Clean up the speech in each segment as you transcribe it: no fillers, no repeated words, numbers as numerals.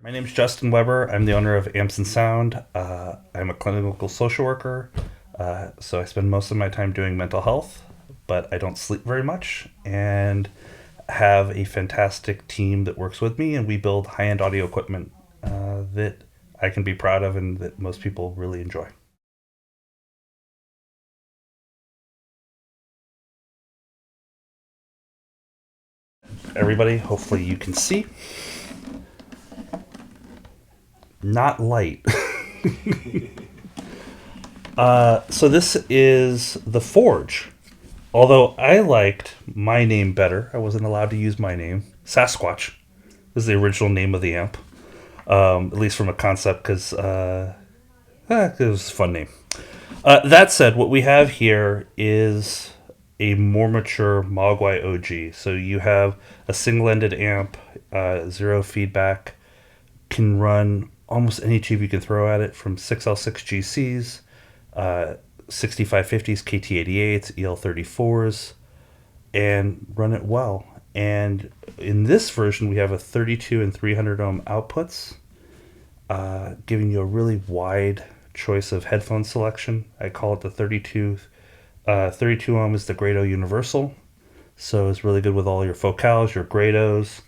My name is Justin Weber. I'm the owner of Ampsandsound. I'm a clinical social worker, so I spend most of my time doing mental health, but I don't sleep very much, and have a fantastic team that works with me, and we build high-end audio equipment that I can be proud of and that most people really enjoy. Everybody, hopefully you can see. Not light. So this is the Forge. Although I liked my name better, I wasn't allowed to use my name. Sasquatch is the original name of the amp, at least from a concept, because it was a fun name. That said, what we have here is a more mature Mogwai OG. So you have a single-ended amp, zero feedback, can run almost any tube you can throw at it, from 6L6 GCs, 6550s, KT88s, EL34s, and run it well. And in this version, we have a 32 and 300 ohm outputs, giving you a really wide choice of headphone selection. I call it the 32. 32 ohm is the Grado Universal, so it's really good with all your focals, your Grados,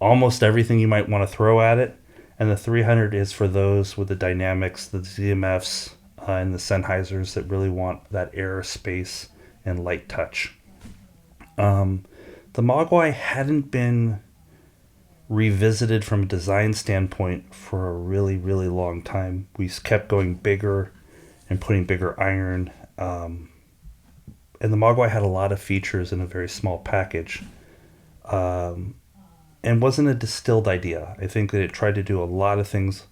almost everything you might want to throw at it. And the 300 is for those with the dynamics, the ZMFs, and the Sennheisers that really want that air, space, and light touch. The Mogwai hadn't been revisited from a design standpoint for a really, really long time. We kept going bigger and putting bigger iron. And the Mogwai had a lot of features in a very small package. And wasn't a distilled idea. I think that it tried to do a lot of things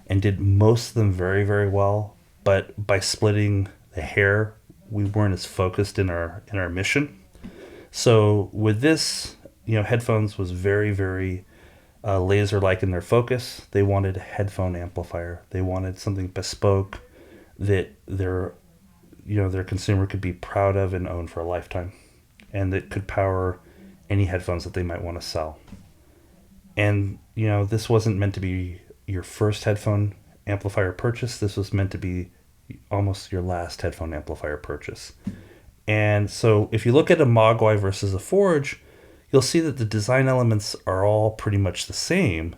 and did most of them very, very well. But by splitting the hair, we weren't as focused in our mission. So with this, Headphones was very, very laser-like in their focus. They wanted a headphone amplifier. They wanted something bespoke that their consumer could be proud of and own for a lifetime, and that could power any headphones that they might want to sell. And this wasn't meant to be your first headphone amplifier purchase. This was meant to be almost your last headphone amplifier purchase. And so if you look at a Mogwai versus a Forge, you'll see that the design elements are all pretty much the same.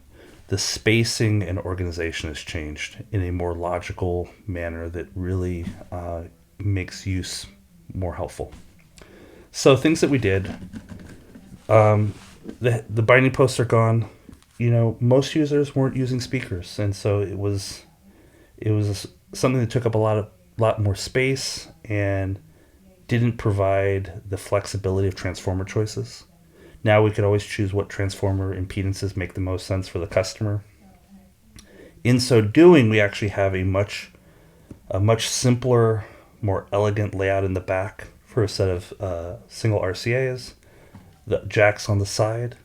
The spacing and organization has changed in a more logical manner that really makes use more helpful. So things that we did, the binding posts are gone. Most users weren't using speakers, and so it was something that took up a lot more space and didn't provide the flexibility of transformer choices. Now we could always choose what transformer impedances make the most sense for the customer. In so doing, we actually have a much simpler, more elegant layout in the back for a set of single RCAs, the jacks on the side.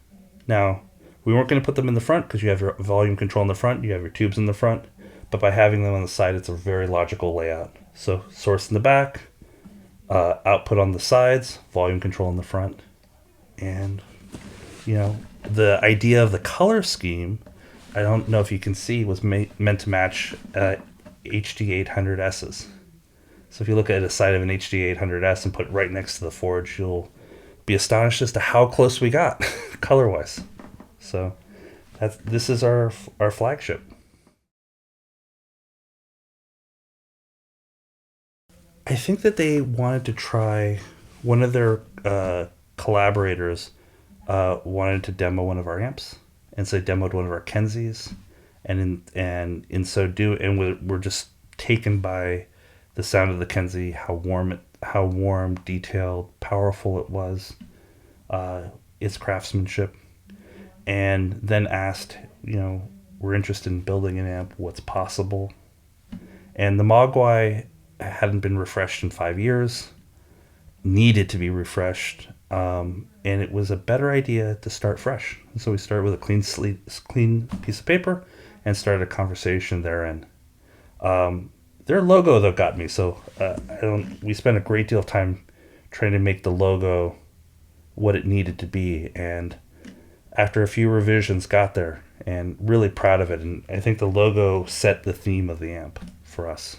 Now, we weren't going to put them in the front because you have your volume control in the front, you have your tubes in the front, but by having them on the side, it's a very logical layout. So source in the back, output on the sides, volume control in the front. And, the idea of the color scheme, I don't know if you can see, was meant to match HD 800Ss. So if you look at a side of an HD 800S and put it right next to the Forge, you'll be astonished as to how close we got color-wise. So this is our flagship. I think that they wanted to try, one of their collaborators wanted to demo one of our amps, and so they demoed one of our Kenzies, and in so doing, and we're just taken by the sound of the Kenzie, how warm, detailed, powerful it was, its craftsmanship, and then asked, we're interested in building an amp, what's possible? And the Mogwai hadn't been refreshed in 5 years, needed to be refreshed, and it was a better idea to start fresh. So we started with a clean piece of paper and started a conversation therein. Their logo, though, got me. So we spent a great deal of time trying to make the logo what it needed to be, and after a few revisions got there. and really proud of it. And I think the logo set the theme of the amp for us.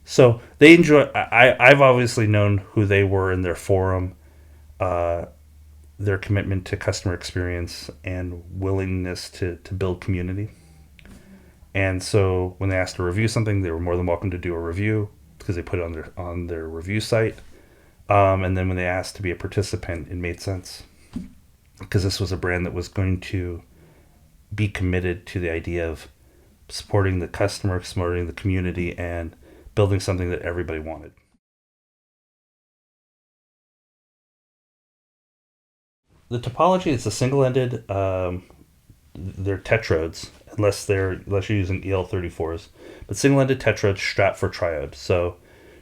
So they enjoy. I've obviously known who they were in their forum, uh, their commitment to customer experience and willingness to build community. And so when they asked to review something, they were more than welcome to do a review because they put it on their review site. And then when they asked to be a participant, it made sense because this was a brand that was going to be committed to the idea of supporting the customer, supporting the community, and building something that everybody wanted. The topology is a single-ended. They're tetrodes, unless you're using EL34s, but single-ended tetrodes strapped for triode. So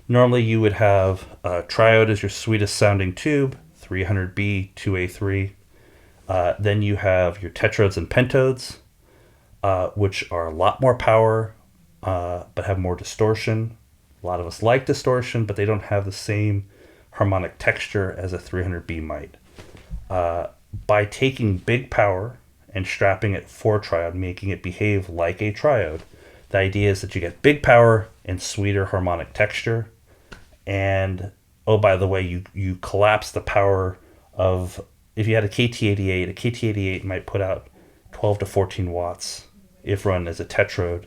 normally you would have triode as your sweetest sounding tube, 300B, 2A3. Then you have your tetrodes and pentodes, which are a lot more power, but have more distortion. A lot of us like distortion, but they don't have the same harmonic texture as a 300B might. By taking big power and strapping it for triode, making it behave like a triode, the idea is that you get big power and sweeter harmonic texture. And oh, by the way, you collapse the power of, if you had a KT88 might put out 12 to 14 watts if run as a tetrode.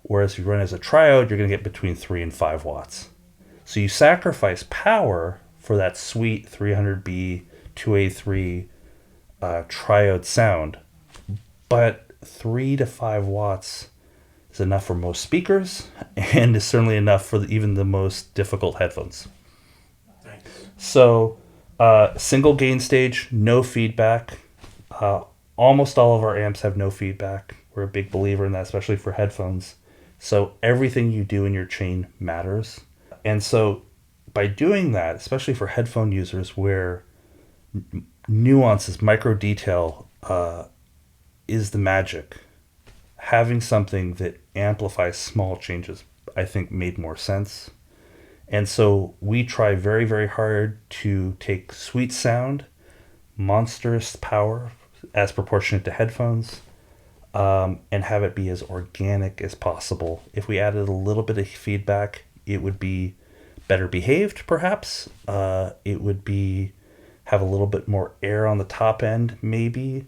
Whereas if you run as a triode, you're going to get between 3 and 5 watts. So you sacrifice power for that sweet 300B, 2A3 triode sound, but 3 to 5 watts is enough for most speakers and is certainly enough for even the most difficult headphones. Thanks. So single gain stage, no feedback. Almost all of our amps have no feedback. We're a big believer in that, especially for headphones. So everything you do in your chain matters. And so by doing that, especially for headphone users where nuances, micro detail is the magic, having something that amplifies small changes, I think made more sense. And so we try very, very hard to take sweet sound, monstrous power as proportionate to headphones, and have it be as organic as possible. If we added a little bit of feedback, it would be better behaved, perhaps. It would be have a little bit more air on the top end, maybe,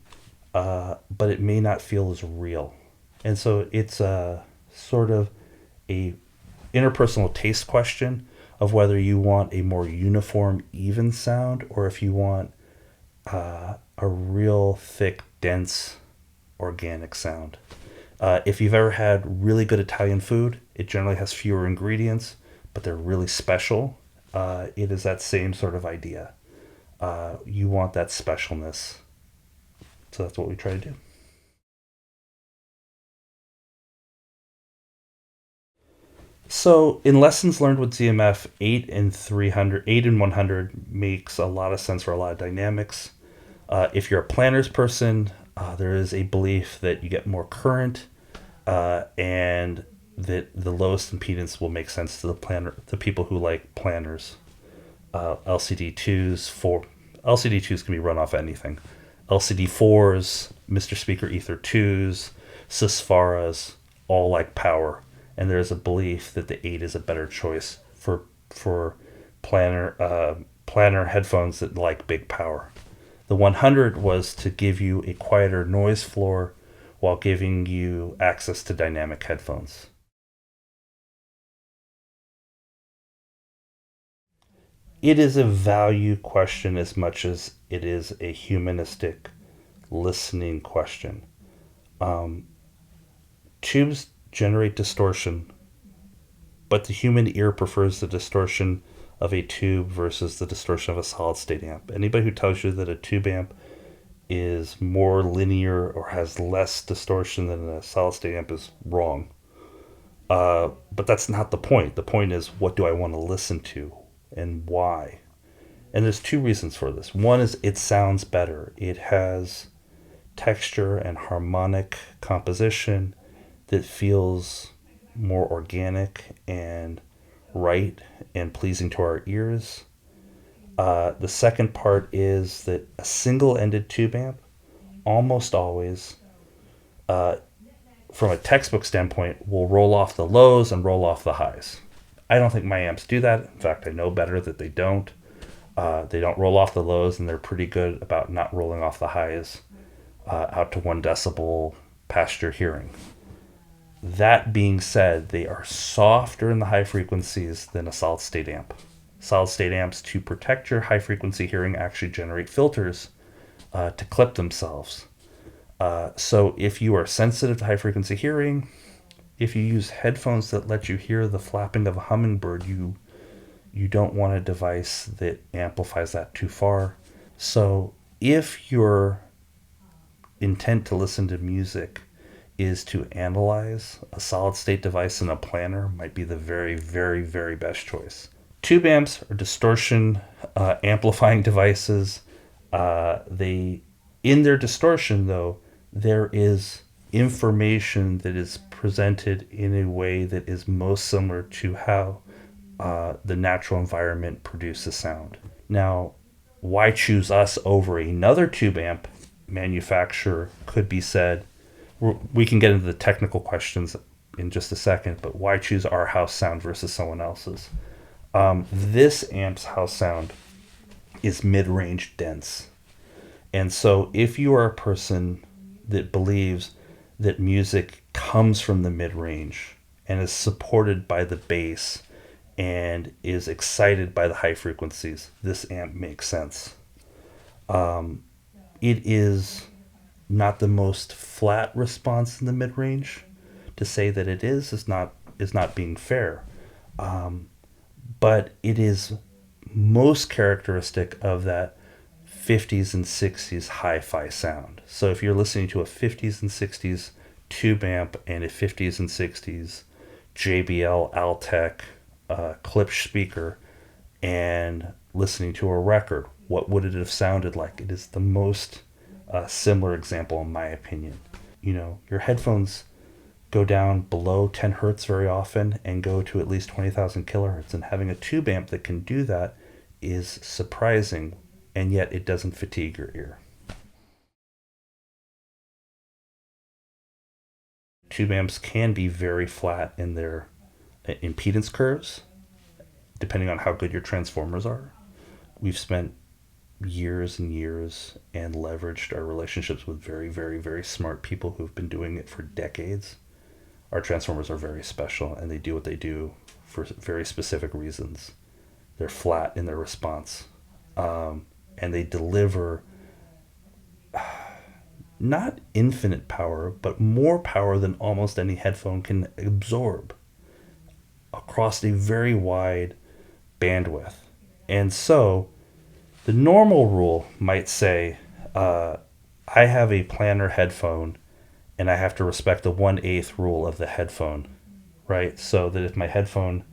but it may not feel as real. And so it's a sort of a interpersonal taste question of whether you want a more uniform, even sound, or if you want a real thick, dense, organic sound. If you've ever had really good Italian food, it generally has fewer ingredients, but they're really special. It is that same sort of idea. You want that specialness. So that's what we try to do. So in lessons learned with ZMF, 8 and 100 makes a lot of sense for a lot of dynamics. If you're a Planar's person, there is a belief that you get more current, and that the lowest impedance will make sense to the people who like Planars. LCD2s can be run off anything. LCD4s, Mr. Speaker Ether 2s, Sysfaras, all like power. And there's a belief that the 8 is a better choice for Planar headphones that like big power. The 100 was to give you a quieter noise floor while giving you access to dynamic headphones. It is a value question as much as it is a humanistic listening question. Tubes generate distortion, but the human ear prefers the distortion of a tube versus the distortion of a solid state amp. Anybody who tells you that a tube amp is more linear or has less distortion than a solid state amp is wrong. But that's not the point. The point is, what do I want to listen to and why? And there's two reasons for this. One is it sounds better. It has texture and harmonic composition that feels more organic and right and pleasing to our ears. The second part is that a single-ended tube amp almost always, uh, from a textbook standpoint, will roll off the lows and roll off the highs. I don't think my amps do that. In fact, I know better that they don't. They don't roll off the lows, and they're pretty good about not rolling off the highs out to 1 decibel past your hearing. That being said, they are softer in the high frequencies than a solid state amp. Solid state amps, to protect your high frequency hearing, actually generate filters to clip themselves. So if you are sensitive to high frequency hearing, if you use headphones that let you hear the flapping of a hummingbird, you don't want a device that amplifies that too far. So if your intent to listen to music is to analyze, a solid state device in a planar might be the very, very, very best choice. Tube amps are distortion amplifying devices. In their distortion, though, there is information that is presented in a way that is most similar to how the natural environment produces sound. Now, why choose us over another tube amp manufacturer could be said. We can get into the technical questions in just a second, but why choose our house sound versus someone else's? This amp's house sound is mid-range dense. And so if you are a person that believes that music comes from the mid-range and is supported by the bass and is excited by the high frequencies, this amp makes sense. It is not the most flat response in the mid-range. To say that it is not being fair. But it is most characteristic of that 50s and 60s hi-fi sound. So if you're listening to a 50s and 60s tube amp and a 50s and 60s JBL Altec Klipsch speaker and listening to a record, what would it have sounded like? It is the most similar example in my opinion. Your headphones go down below 10 hertz very often and go to at least 20,000 kilohertz, and having a tube amp that can do that is surprising, and yet it doesn't fatigue your ear. Tube amps can be very flat in their impedance curves, depending on how good your transformers are. We've spent years and years and leveraged our relationships with very, very, very smart people who've been doing it for decades. Our transformers are very special, and they do what they do for very specific reasons. They're flat in their response, and they deliver not infinite power, but more power than almost any headphone can absorb across a very wide bandwidth. And so the normal rule might say, I have a Planar headphone and I have to respect the 1/8 rule of the headphone, right? So that if my headphone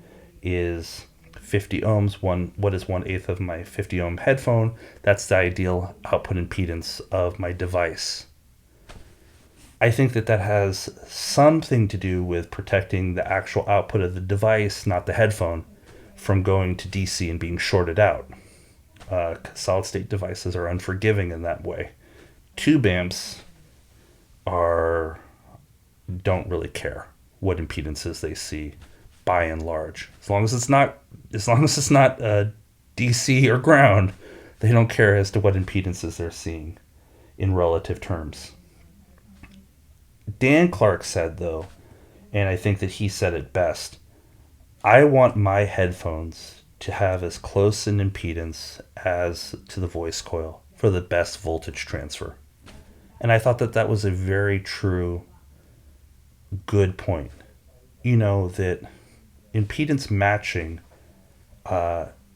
is 50 ohms, what is 1/8 of my 50 ohm headphone? That's the ideal output impedance of my device. I think that has something to do with protecting the actual output of the device, not the headphone, from going to DC and being shorted out. Solid state devices are unforgiving in that way. Tube amps don't really care what impedances they see, by and large. As long as it's not DC or ground, they don't care as to what impedances they're seeing in relative terms. Dan Clark said, though, and I think that he said it best, I want my headphones to have as close an impedance as to the voice coil for the best voltage transfer. And I thought that was a very true, good point. That impedance matching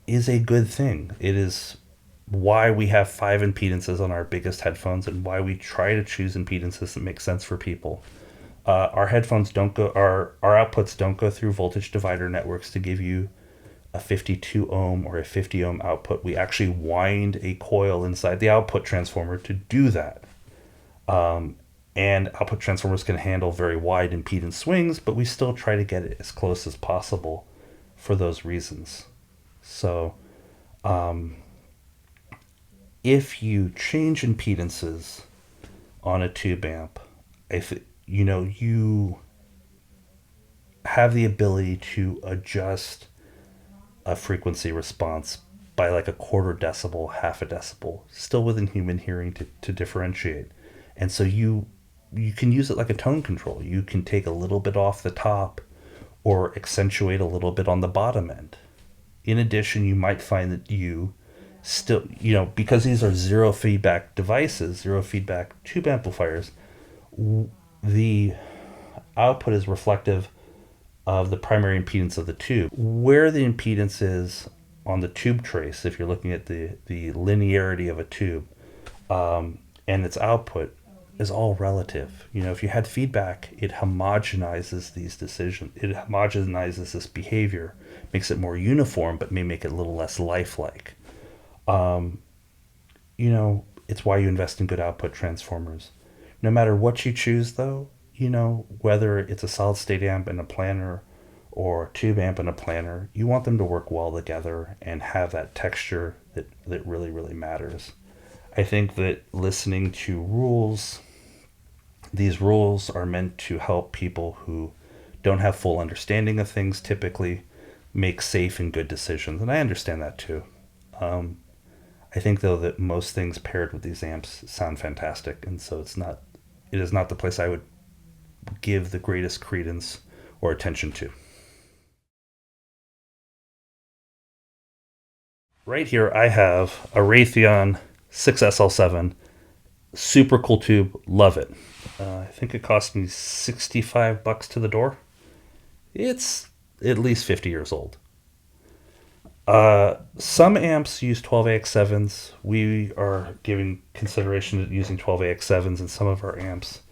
is a good thing. It is why we have 5 impedances on our biggest headphones and why we try to choose impedances that make sense for people. Our headphones our outputs don't go through voltage divider networks to give you a 52 ohm or a 50 ohm output. We actually wind a coil inside the output transformer to do that. And output transformers can handle very wide impedance swings, but we still try to get it as close as possible for those reasons. So, if you change impedances on a tube amp, you have the ability to adjust a frequency response by like a quarter decibel, half a decibel, still within human hearing to differentiate. And so you can use it like a tone control. You can take a little bit off the top or accentuate a little bit on the bottom end. In addition, you might find that you still, because these are zero feedback devices, zero feedback tube amplifiers, the output is reflective of the primary impedance of the tube. Where the impedance is on the tube trace, if you're looking at the linearity of a tube, and its output, is all relative. If you had feedback, it homogenizes these decisions. It homogenizes this behavior, makes it more uniform, but may make it a little less lifelike. It's why you invest in good output transformers. No matter what you choose, though, whether it's a solid state amp and a planar or tube amp and a planar, you want them to work well together and have that texture that really, really matters. I think that listening to rules, these rules are meant to help people who don't have full understanding of things typically make safe and good decisions. And I understand that too. I think though that most things paired with these amps sound fantastic. And so it is not the place I would give the greatest credence or attention to. Right here I have a Raytheon 6SL7, super cool tube, love it. I think it cost me $65 to the door. It's at least 50 years old. Some amps use 12AX7s. We are giving consideration to using 12AX7s in some of our amps.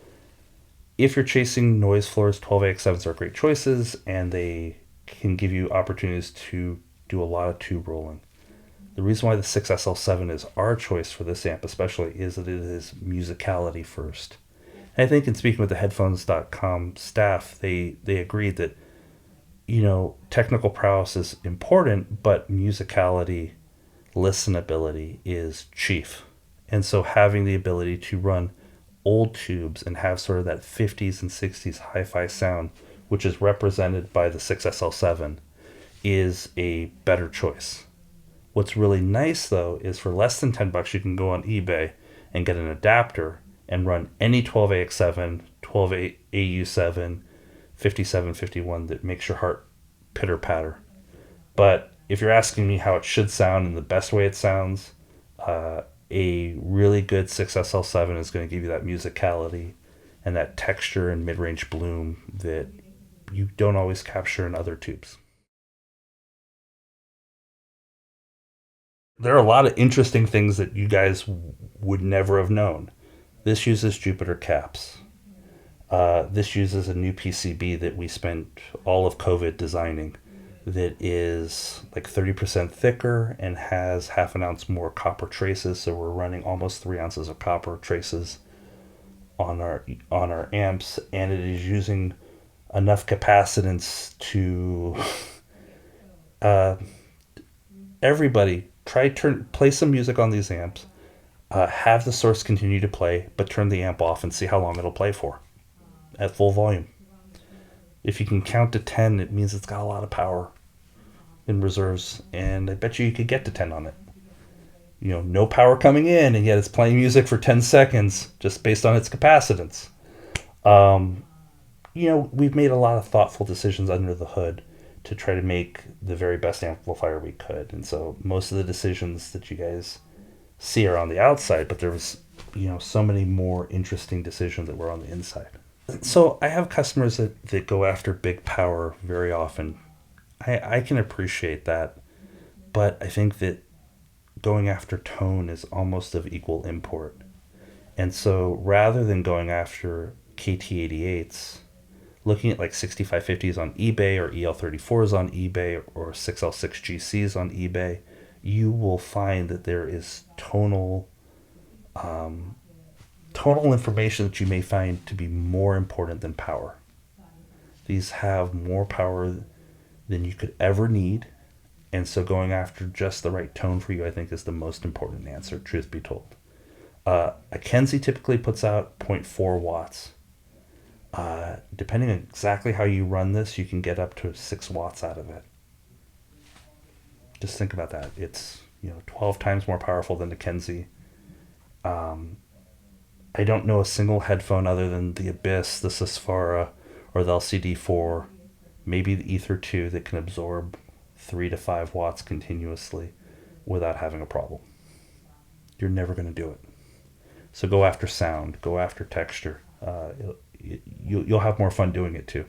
If you're chasing noise floors, 12AX7s are great choices, and they can give you opportunities to do a lot of tube rolling. The reason why the 6SL7 is our choice for this amp especially is that it is musicality first. And I think in speaking with the Headphones.com staff, they agreed that, technical prowess is important, but musicality, listenability is chief. And so having the ability to run old tubes and have sort of that 50s and 60s hi-fi sound, which is represented by the 6SL7, is a better choice. What's really nice, though, is for less than $10, you can go on eBay and get an adapter and run any 12AX7, 12AU7, 5751 that makes your heart pitter-patter. But if you're asking me how it should sound and the best way it sounds, a really good 6SL7 is going to give you that musicality and that texture and mid-range bloom that you don't always capture in other tubes. There are a lot of interesting things that you guys would never have known. This uses Jupiter caps. This uses a new PCB that we spent all of COVID designing that is like 30% thicker and has half an ounce more copper traces. So we're running almost 3 ounces of copper traces on our amps, and it is using enough capacitance to everybody play some music on these amps, have the source continue to play, but turn the amp off and see how long it'll play for at full volume. If you can count to 10, it means it's got a lot of power in reserves, and I bet you could get to 10 on it. No power coming in, and yet it's playing music for 10 seconds just based on its capacitance. We've made a lot of thoughtful decisions under the hood to try to make the very best amplifier we could. And so most of the decisions that you guys see are on the outside, but there was, so many more interesting decisions that were on the inside. So I have customers that go after big power very often. I can appreciate that, but I think that going after tone is almost of equal import. And so rather than going after KT88s, looking at like 6550s on eBay or EL34s on eBay or 6L6GCs on eBay, you will find that there is tonal information that you may find to be more important than power. These have more power than you could ever need, and so going after just the right tone for you, I think, is the most important answer, truth be told. A Kenzie typically puts out zero point 0.4 watts. Depending on exactly how you run this, you can get up to 6 watts out of it. Just think about that. It's 12 times more powerful than the Kenzie. I don't know a single headphone other than the Abyss, the Susvara, or the LCD4, maybe the Ether 2 that can absorb 3 to 5 watts continuously without having a problem. You're never going to do it. So go after sound, go after texture. You'll have more fun doing it too.